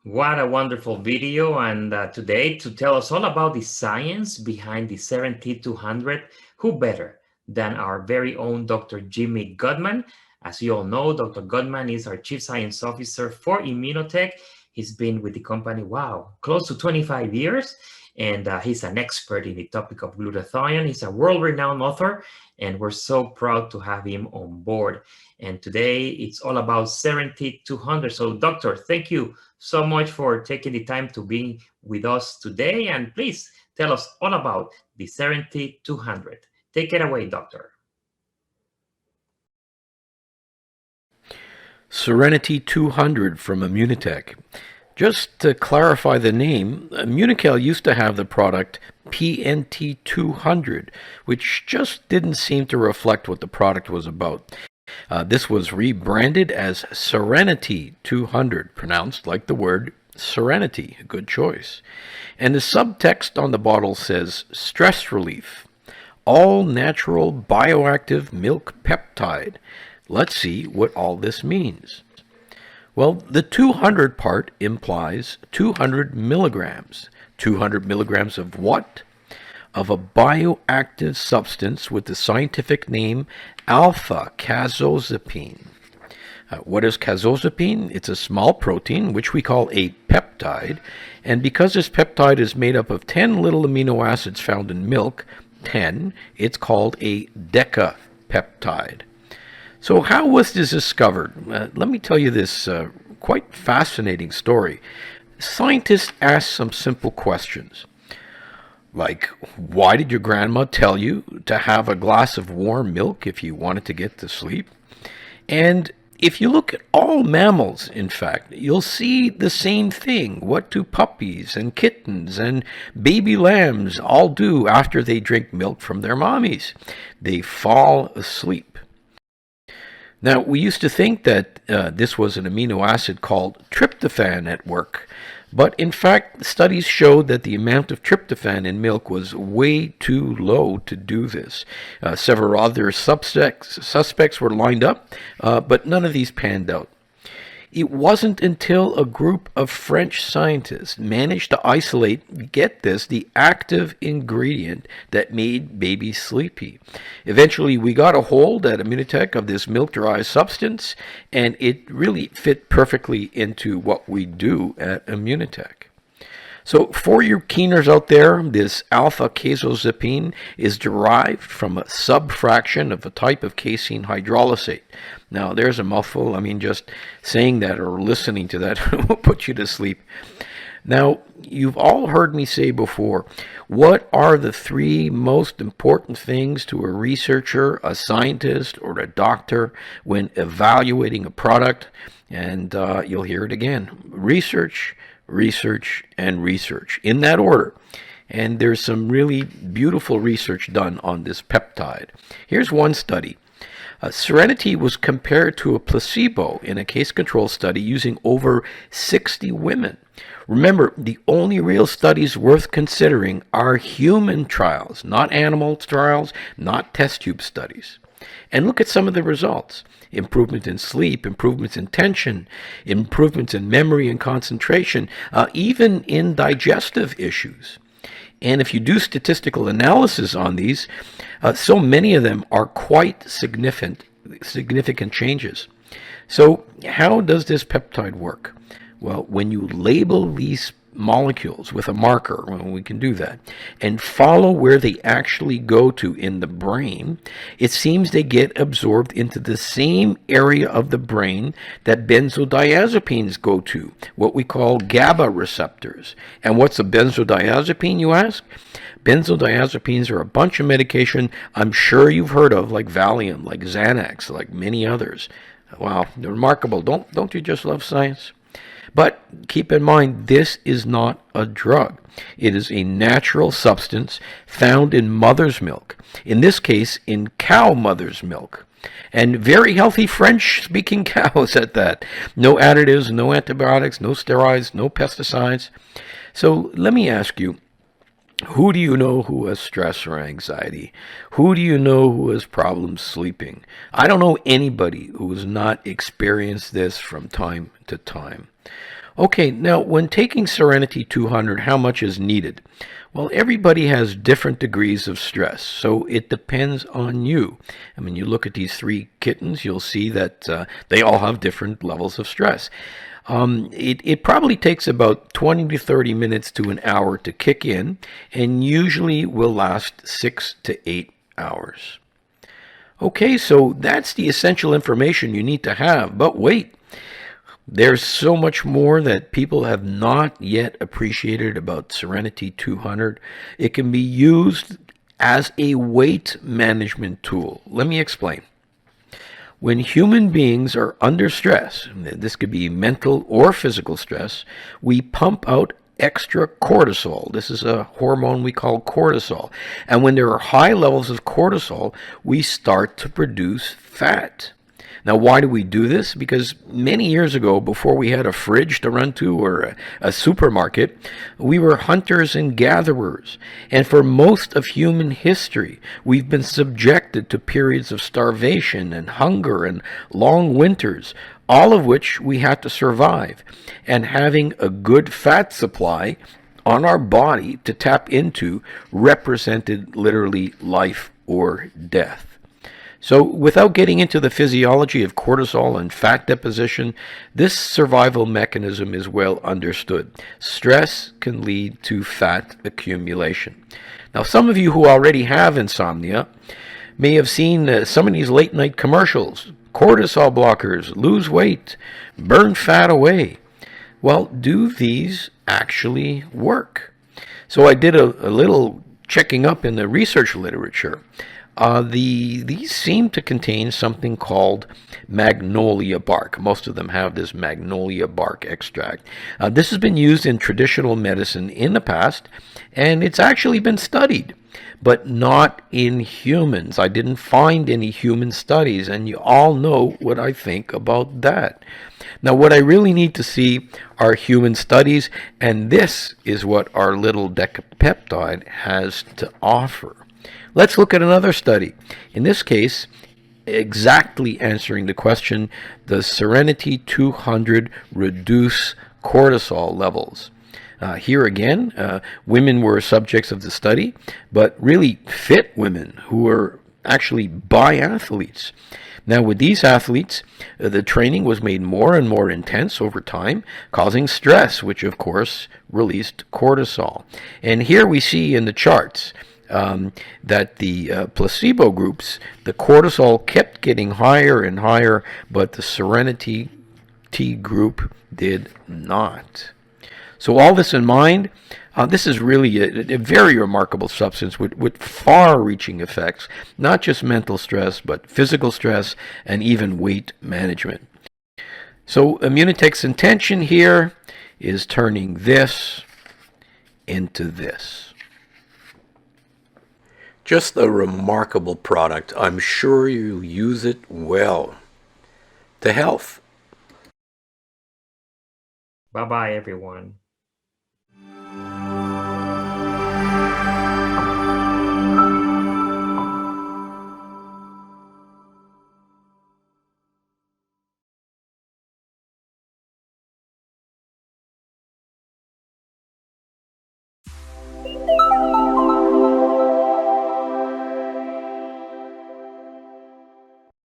What a wonderful video. And today, to tell us all about the science behind the Seren-T 200, who better than our very own Dr. Jimmy Goodman? As you all know, Dr. Goodman is our Chief Science Officer for Immunotec. He's been with the company, wow, close to 25 years. And he's an expert in the topic of glutathione. He's a world renowned author, and we're so proud to have him on board. And today, it's all about Seren-T 200. So, Doctor, thank you so much for taking the time to be with us today. And please tell us all about the Seren-T 200. Take it away, Doctor. Seren-T 200 from Immunotec. Just to clarify the name, Immunocal used to have the product PNT 200, which just didn't seem to reflect what the product was about. This was rebranded as Seren-T 200, pronounced like the word serenity. A good choice. And the subtext on the bottle says stress relief, all natural bioactive milk peptide. Let's see what all this means. Well, the 200 part implies 200 milligrams. 200 milligrams of what? Of a bioactive substance with the scientific name alpha-casozepine. What is casozepine? It's a small protein, which we call a peptide, and because this peptide is made up of 10 little amino acids found in milk, 10, it's called a decapeptide. So how was this discovered? Let me tell you this quite fascinating story. Scientists asked some simple questions, like, why did your grandma tell you to have a glass of warm milk if you wanted to get to sleep? And if you look at all mammals, in fact, you'll see the same thing. What do puppies and kittens and baby lambs all do after they drink milk from their mommies? They fall asleep. Now, we used to think that this was an amino acid called tryptophan at work, but in fact, studies showed that the amount of tryptophan in milk was way too low to do this. Several other suspects were lined up, but none of these panned out. It wasn't until a group of French scientists managed to isolate, get this, the active ingredient that made babies sleepy. Eventually, we got a hold at Immunotec of this milk-derived substance, and it really fit perfectly into what we do at Immunotec. So for your keeners out there, this alpha-casozepine is derived from a subfraction of a type of casein hydrolysate. Now, there's a mouthful. I mean, just saying that or listening to that will put you to sleep. Now, you've all heard me say before, what are the three most important things to a researcher, a scientist, or a doctor when evaluating a product? And you'll hear it again. Research, research, and research, in that order. And there's some really beautiful research done on this peptide. Here's one study. Seren-T was compared to a placebo in a case control study using over 60 women. Remember, the only real studies worth considering are human trials, not animal trials, not test tube studies. And look at some of the results. Improvement in sleep, improvements in tension, improvements in memory and concentration, even in digestive issues. And if you do statistical analysis on these, so many of them are quite significant changes. So how does this peptide work? Well, when you label these molecules with a marker, well, we can do that, and follow where they actually go to in the brain, it seems they get absorbed into the same area of the brain that benzodiazepines go to, what we call GABA receptors. And what's a benzodiazepine, you ask? Benzodiazepines are a bunch of medication I'm sure you've heard of, like Valium, like Xanax, like many others. Wow, they're remarkable. Don't you just love science? But keep in mind, this is not a drug. It is a natural substance found in mother's milk. In this case, in cow mother's milk. And very healthy French-speaking cows at that. No additives, no antibiotics, no steroids, no pesticides. So let me ask you, who do you know who has stress or anxiety? Who do you know who has problems sleeping? I don't know anybody who has not experienced this from time to time. Okay, now when taking Seren-T 200, how much is needed? Well, everybody has different degrees of stress, so it depends on you. I mean, you look at these three kittens, you'll see that they all have different levels of stress. It probably takes about 20 to 30 minutes to an hour to kick in, and usually will last 6 to 8 hours. Okay, so that's the essential information you need to have. But wait, there's so much more that people have not yet appreciated about Seren-T 200. It can be used as a weight management tool. Let me explain. When human beings are under stress, this could be mental or physical stress, we pump out extra cortisol. This is a hormone we call cortisol. And when there are high levels of cortisol, we start to produce fat. Now, why do we do this? Because many years ago, before we had a fridge to run to or a supermarket, we were hunters and gatherers. And for most of human history, we've been subjected to periods of starvation and hunger and long winters, all of which we had to survive. And having a good fat supply on our body to tap into represented literally life or death. So, without getting into the physiology of cortisol and fat deposition, this survival mechanism is well understood. Stress can lead to fat accumulation. Now, some of you who already have insomnia may have seen some of these late night commercials. Cortisol blockers, lose weight, burn fat away. Well, do these actually work? So I did a little checking up in the research literature. These seem to contain something called magnolia bark. Most of them have this magnolia bark extract. This has been used in traditional medicine in the past, and it's actually been studied, but not in humans. I didn't find any human studies, and you all know what I think about that. Now, what I really need to see are human studies, and this is what our little decapeptide has to offer. Let's look at another study. In this case, exactly answering the question, does Seren-T 200 reduce cortisol levels? Here again, women were subjects of the study, but really fit women who were actually biathletes. Now, with these athletes, the training was made more and more intense over time, causing stress, which of course released cortisol. And here we see in the charts that the placebo groups, the cortisol kept getting higher and higher, but the Seren-T group did not. So all this in mind, this is really a very remarkable substance with far-reaching effects, not just mental stress, but physical stress and even weight management. So Immunotec's intention here is turning this into this. Just a remarkable product. I'm sure you'll use it well. To health. Bye bye, everyone.